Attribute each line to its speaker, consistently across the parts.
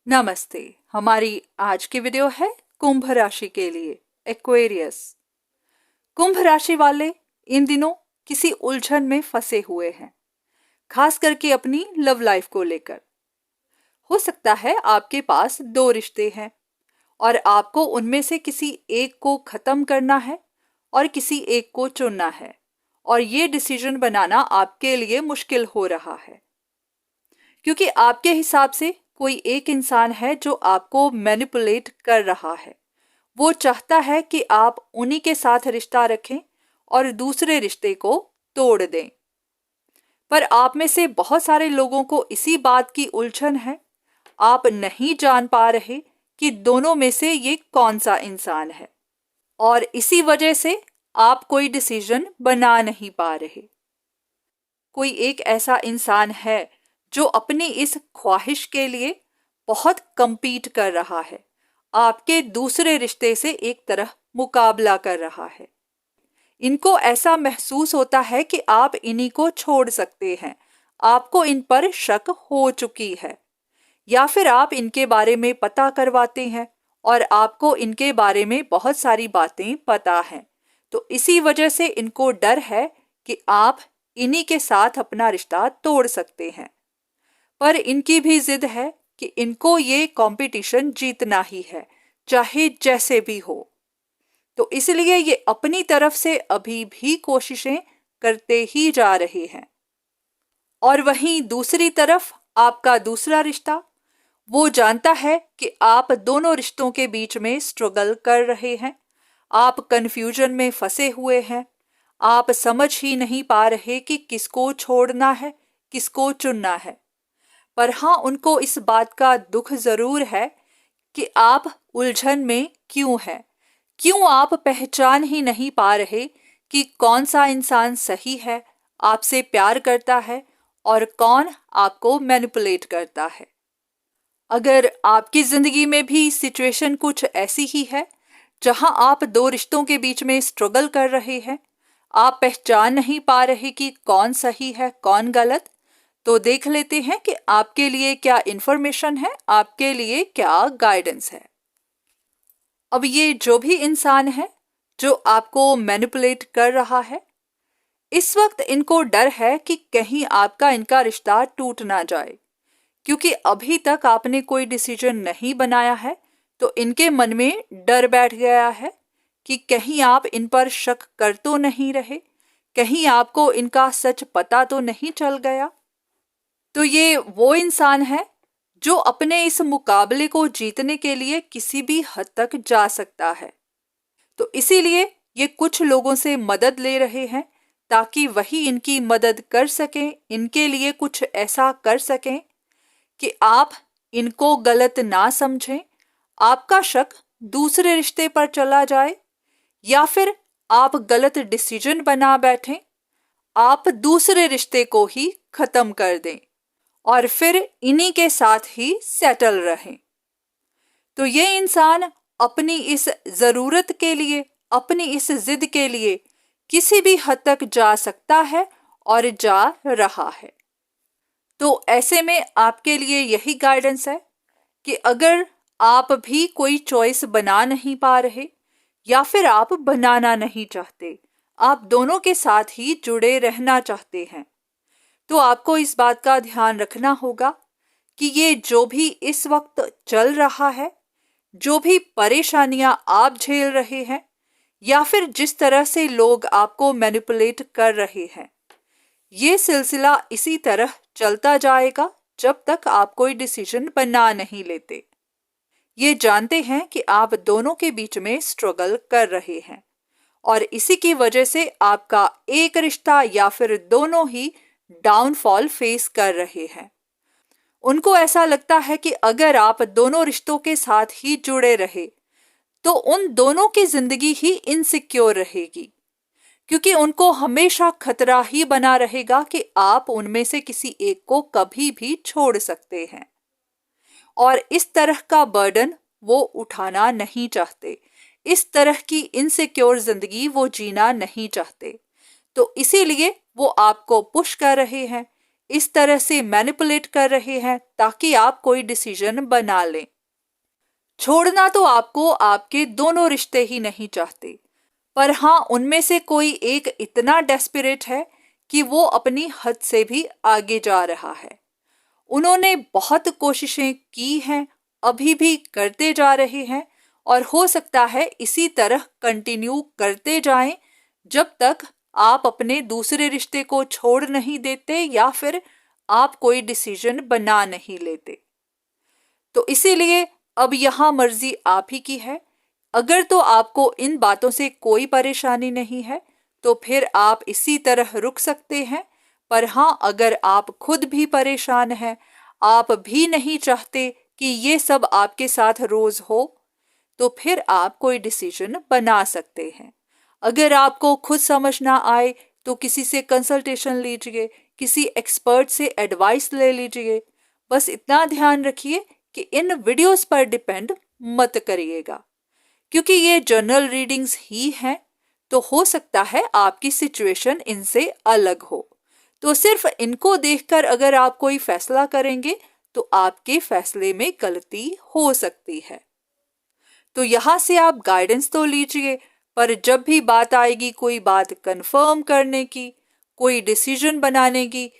Speaker 1: नमस्ते। हमारी आज की वीडियो है कुंभ राशि के लिए, एक्वेरियस। कुंभ राशि वाले इन दिनों किसी उलझन में फंसे हुए हैं, खास करके अपनी लव लाइफ को लेकर। हो सकता है आपके पास दो रिश्ते हैं और आपको उनमें से किसी एक को खत्म करना है और किसी एक को चुनना है, और ये डिसीजन बनाना आपके लिए मुश्किल हो रहा है क्योंकि आपके हिसाब से कोई एक इंसान है जो आपको मैनिपुलेट कर रहा है। वो चाहता है कि आप उन्हीं के साथ रिश्ता रखें और दूसरे रिश्ते को तोड़ दें। पर आप में से बहुत सारे लोगों को इसी बात की उलझन है। आप नहीं जान पा रहे कि दोनों में से ये कौन सा इंसान है, और इसी वजह से आप कोई डिसीजन बना नहीं पा रहे। कोई एक ऐसा इंसान है जो अपनी इस ख्वाहिश के लिए बहुत कम्पीट कर रहा है, आपके दूसरे रिश्ते से एक तरह मुकाबला कर रहा है। इनको ऐसा महसूस होता है कि आप इन्हीं को छोड़ सकते हैं, आपको इन पर शक हो चुकी है, या फिर आप इनके बारे में पता करवाते हैं और आपको इनके बारे में बहुत सारी बातें पता हैं। तो इसी वजह से इनको डर है कि आप इन्हीं के साथ अपना रिश्ता तोड़ सकते हैं। पर इनकी भी जिद है कि इनको ये कंपटीशन जीतना ही है, चाहे जैसे भी हो। तो इसलिए ये अपनी तरफ से अभी भी कोशिशें करते ही जा रहे हैं। और वहीं दूसरी तरफ आपका दूसरा रिश्ता, वो जानता है कि आप दोनों रिश्तों के बीच में स्ट्रगल कर रहे हैं। आप कंफ्यूजन में फंसे हुए हैं। आप समझ ही नहीं पा रहे कि किसको छोड़ना है, किसको चुनना है। पर हाँ, उनको इस बात का दुख जरूर है कि आप उलझन में क्यों हैं। क्यों आप पहचान ही नहीं पा रहे कि कौन सा इंसान सही है, आपसे प्यार करता है, और कौन आपको मैनिपुलेट करता है। अगर आपकी जिंदगी में भी सिचुएशन कुछ ऐसी ही है जहां आप दो रिश्तों के बीच में स्ट्रगल कर रहे हैं, आप पहचान नहीं पा रहे कि कौन सही है कौन गलत, तो देख लेते हैं कि आपके लिए क्या इंफॉर्मेशन है, आपके लिए क्या गाइडेंस है। अब ये जो भी इंसान है जो आपको मैनिपुलेट कर रहा है, इस वक्त इनको डर है कि कहीं आपका इनका रिश्ता टूट ना जाए, क्योंकि अभी तक आपने कोई डिसीजन नहीं बनाया है। तो इनके मन में डर बैठ गया है कि कहीं आप इन पर शक कर तो नहीं रहे, कहीं आपको इनका सच पता तो नहीं चल गया। तो ये वो इंसान है जो अपने इस मुकाबले को जीतने के लिए किसी भी हद तक जा सकता है। तो इसीलिए ये कुछ लोगों से मदद ले रहे हैं ताकि वही इनकी मदद कर सकें, इनके लिए कुछ ऐसा कर सकें कि आप इनको गलत ना समझें, आपका शक दूसरे रिश्ते पर चला जाए, या फिर आप गलत डिसीजन बना बैठें, आप दूसरे रिश्ते को ही खत्म कर दें और फिर इन्हीं के साथ ही सेटल रहें। तो ये इंसान अपनी इस जरूरत के लिए, अपनी इस जिद के लिए किसी भी हद तक जा सकता है और जा रहा है। तो ऐसे में आपके लिए यही गाइडेंस है कि अगर आप भी कोई चॉइस बना नहीं पा रहे, या फिर आप बनाना नहीं चाहते, आप दोनों के साथ ही जुड़े रहना चाहते हैं, तो आपको इस बात का ध्यान रखना होगा कि ये जो भी इस वक्त चल रहा है, जो भी परेशानियां आप झेल रहे हैं, या फिर जिस तरह से लोग आपको मैनिपुलेट कर रहे हैं, ये सिलसिला इसी तरह चलता जाएगा जब तक आप कोई डिसीजन बना नहीं लेते। ये जानते हैं कि आप दोनों के बीच में स्ट्रगल कर रहे हैं और इसी की वजह से आपका एक रिश्ता या फिर दोनों ही डाउनफॉल फेस कर रहे हैं। उनको ऐसा लगता है कि अगर आप दोनों रिश्तों के साथ ही जुड़े रहे तो उन दोनों की जिंदगी ही इनसिक्योर रहेगी, क्योंकि उनको हमेशा खतरा ही बना रहेगा कि आप उनमें से किसी एक को कभी भी छोड़ सकते हैं, और इस तरह का बर्डन वो उठाना नहीं चाहते, इस तरह की इनसिक्योर जिंदगी वो जीना नहीं चाहते। तो इसीलिए वो आपको पुश कर रहे हैं, इस तरह से मैनिपुलेट कर रहे हैं ताकि आप कोई डिसीजन बना लें। छोड़ना तो आपको आपके दोनों रिश्ते ही नहीं चाहते, पर हाँ, उनमें से कोई एक इतना डेस्परेट है कि वो अपनी हद से भी आगे जा रहा है। उन्होंने बहुत कोशिशें की हैं, अभी भी करते जा रहे हैं और हो सकता है इसी तरह कंटिन्यू करते जाएं जब तक आप अपने दूसरे रिश्ते को छोड़ नहीं देते या फिर आप कोई डिसीजन बना नहीं लेते। तो इसीलिए अब यहां मर्जी आप ही की है। अगर तो आपको इन बातों से कोई परेशानी नहीं है तो फिर आप इसी तरह रुक सकते हैं, पर हाँ, अगर आप खुद भी परेशान हैं, आप भी नहीं चाहते कि ये सब आपके साथ रोज हो, तो फिर आप कोई डिसीजन बना सकते हैं। अगर आपको खुद समझ ना आए तो किसी से कंसल्टेशन लीजिए, किसी एक्सपर्ट से एडवाइस ले लीजिए। बस इतना ध्यान रखिए कि इन वीडियोस पर डिपेंड मत करिएगा, क्योंकि ये जनरल रीडिंग्स ही हैं, तो हो सकता है आपकी सिचुएशन इनसे अलग हो। तो सिर्फ इनको देखकर अगर आप कोई फैसला करेंगे तो आपके फैसले में गलती हो सकती है। तो यहां से आप गाइडेंस तो लीजिए, पर जब भी बात आएगी कोई बात कंफर्म करने की, कोई डिसीजन बनाने की,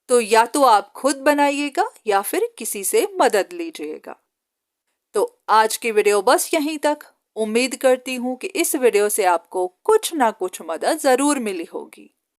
Speaker 1: तो या तो आप खुद बनाइएगा या फिर किसी से मदद लीजिएगा। तो आज की वीडियो बस यहीं तक। उम्मीद करती हूँ कि इस वीडियो से आपको कुछ ना कुछ मदद जरूर मिली होगी।